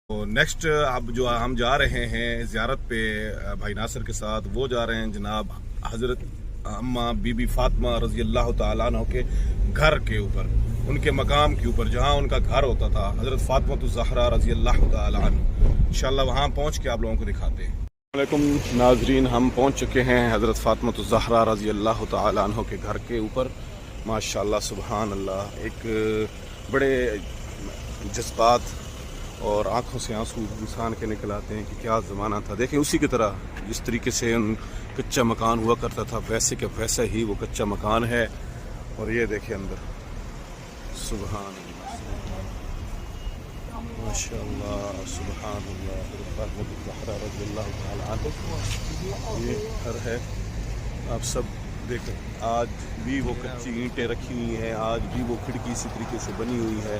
تو نیکسٹ اب جو ہم جا رہے ہیں زیارت پہ بھائی ناصر کے ساتھ، وہ جا رہے ہیں جناب حضرت اماں بی بی فاطمہ رضی اللہ تعالیٰ عنہ کے گھر کے اوپر، ان کے مقام کے اوپر جہاں ان کا گھر ہوتا تھا، حضرت فاطمہ الزہرا رضی اللہ تعالیٰ عنہ۔ انشاءاللہ وہاں پہنچ کے آپ لوگوں کو دکھاتے ہیں۔ السلام علیکم ناظرین، ہم پہنچ چکے ہیں حضرت فاطمہ الزہرا رضی اللہ تعالیٰ عنہ کے گھر کے اوپر۔ ماشاءاللہ سبحان اللہ، ایک بڑے جذبات اور آنکھوں سے آنسو انسان کے نکل آتے ہیں کہ کیا زمانہ تھا۔ دیکھیں اسی کی طرح جس طریقے سے ان کچا مکان ہوا کرتا تھا، ویسے کہ ویسا ہی وہ کچا مکان ہے۔ اور یہ دیکھیں اندر، سبحان اللہ، ماشاء اللہ، سبحان اللہ، فاطمہ الزہرا رضی اللہ تعالیٰ عنہ یہ گھر ہے۔ آپ سب دیکھیں، آج بھی وہ کچی اینٹیں رکھی ہوئی ہیں، آج بھی وہ کھڑکی اسی طریقے سے بنی ہوئی ہے۔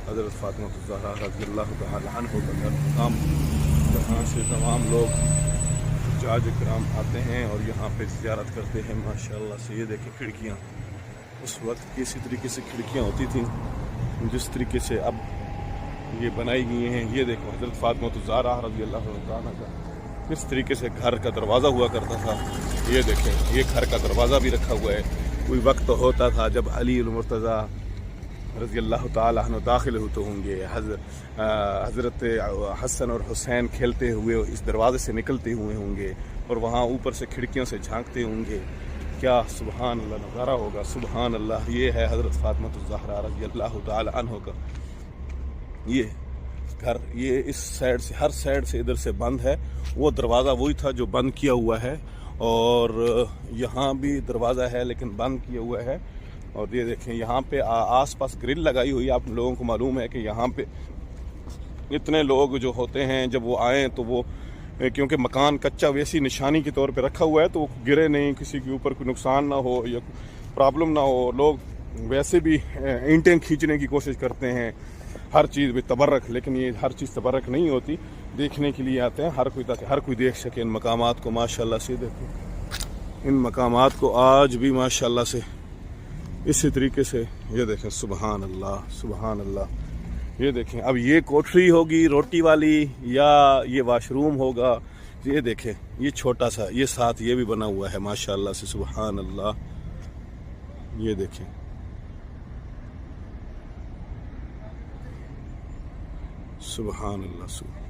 حضرت فاطمہ الزہرا رضی اللہ تعالیٰ عنہ کا گھر مقام، جہاں سے تمام لوگ حجاج کرام آتے ہیں اور یہاں پہ زیارت کرتے ہیں۔ ماشاءاللہ سے یہ دیکھیں کھڑکیاں، اس وقت کی اسی طریقے سے کھڑکیاں ہوتی تھیں جس طریقے سے اب یہ بنائی گئی ہیں۔ یہ دیکھو حضرت فاطمہ الزہرا رضی اللہ تعالیٰ کا کس طریقے سے گھر کا دروازہ ہوا کرتا تھا۔ یہ دیکھیں، یہ گھر کا دروازہ بھی رکھا ہوا ہے۔ کوئی وقت ہوتا تھا جب علی المرتضیٰ رضی اللہ تعالیٰ عنہ داخل ہوتے ہوں گے، حضرت حسن اور حسین کھیلتے ہوئے اس دروازے سے نکلتے ہوئے ہوں گے اور وہاں اوپر سے کھڑکیوں سے جھانکتے ہوں گے، کیا سبحان اللہ نظارہ ہوگا۔ سبحان اللہ، یہ ہے حضرت فاطمہ الزہرا رضی اللہ تعالیٰ عنہ کا یہ گھر۔ یہ اس سائڈ سے، ہر سائڈ سے ادھر سے بند ہے، وہ دروازہ وہی تھا جو بند کیا ہوا ہے، اور یہاں بھی دروازہ ہے لیکن بند کیا ہوا ہے۔ اور یہ دیکھیں یہاں پہ آس پاس گرل لگائی ہوئی ہے۔ آپ لوگوں کو معلوم ہے کہ یہاں پہ اتنے لوگ جو ہوتے ہیں جب وہ آئیں تو وہ، کیونکہ مکان کچا ویسی نشانی کے طور پہ رکھا ہوا ہے تو وہ گرے نہیں، کسی کے اوپر کوئی نقصان نہ ہو یا پرابلم نہ ہو۔ لوگ ویسے بھی اینٹیں کھینچنے کی کوشش کرتے ہیں، ہر چیز بھی تبرک، لیکن یہ ہر چیز تبرک نہیں ہوتی، دیکھنے کے لیے آتے ہیں ہر کوئی، تاکہ ہر کوئی دیکھ سکے ان مقامات کو۔ ماشاءاللہ سے دیکھیں ان مقامات کو آج بھی ماشاءاللہ سے اسی طریقے سے، یہ دیکھیں سبحان اللہ، سبحان اللہ۔ یہ دیکھیں اب یہ کوٹری ہوگی روٹی والی یا یہ واش روم ہوگا۔ یہ دیکھیں یہ چھوٹا سا، یہ ساتھ یہ بھی بنا ہوا ہے ماشاءاللہ سے، سبحان اللہ۔ یہ دیکھیں سبحان اللہ، سبحان